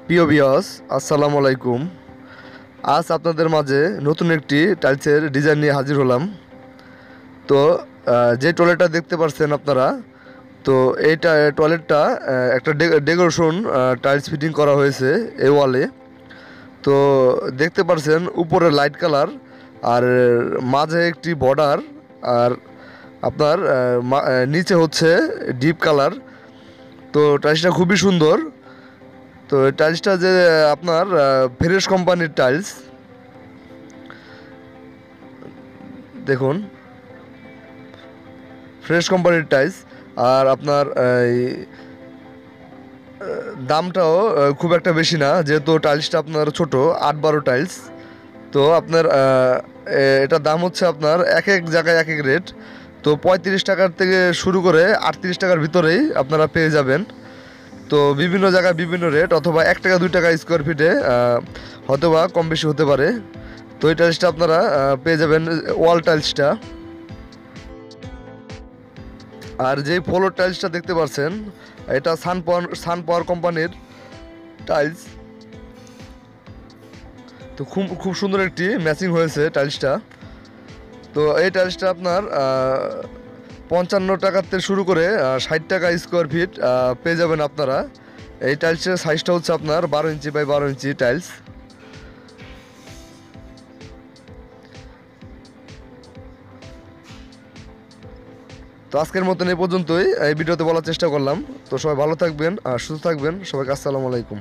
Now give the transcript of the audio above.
প্রিয় ভিউয়ার্স, আসসালামু আলাইকুম। আজ আপনাদের মাঝে নতুন একটি টাইলসের ডিজাইন নিয়ে হাজির হলাম। তো যে টয়লেটটা দেখতে পাচ্ছেন আপনারা, তো এই টয়লেটটা একটা ডেকোরেশন টাইলস ফিটিং করা হয়েছে এই ওয়ালে। তো দেখতে পাচ্ছেন উপরে লাইট কালার, আর মাঝে একটি বর্ডার, আর আপনার নিচে হচ্ছে ডিপ কালার। তো টাইলসটা খুবই সুন্দর। তো এই টাইলসটা যে আপনার ফ্রেশ কোম্পানির টাইলস, দেখুন ফ্রেশ কোম্পানির টাইলস। আর আপনার এই দামটাও খুব একটা বেশি না, যেহেতু টাইলসটা আপনার ছোট 8-12 টাইলস। তো আপনার এটার দাম হচ্ছে আপনার এক এক জায়গায় এক এক রেট। তো 35 টাকার থেকে শুরু করে 38 টাকার ভিতরেই আপনারা পেয়ে যাবেন। তো বিভিন্ন জায়গায় বিভিন্ন রেট, অথবা 1 টাকা 2 টাকা স্কোয়ার ফিটে হয়তো বা কম বেশি হতে পারে। তো এই টাইলসটা আপনারা পেয়ে যাবেন, ওয়াল টাইলসটা। আর যেই ফ্লোর টাইলসটা দেখতে পাচ্ছেন, এটা সান পাওয়ার কোম্পানির টাইলস। তো খুব খুব সুন্দর একটি ম্যাচিং হয়েছে টাইলসটা। তো এই টাইলসটা আপনার 55 টাকার থেকে শুরু করে 60 টাকা স্কোয়ার ফিট পেয়ে যাবেন আপনারা। এই টাইলসের সাইজটা হচ্ছে আপনার 12 ইঞ্চি বাই 12 ইঞ্চি টাইলস। তো আজকের মতন এই পর্যন্তই, এই ভিডিওতে বলার চেষ্টা করলাম। তো সবাই ভালো থাকবেন আর সুস্থ থাকবেন। সবাইকে আসসালামু আলাইকুম।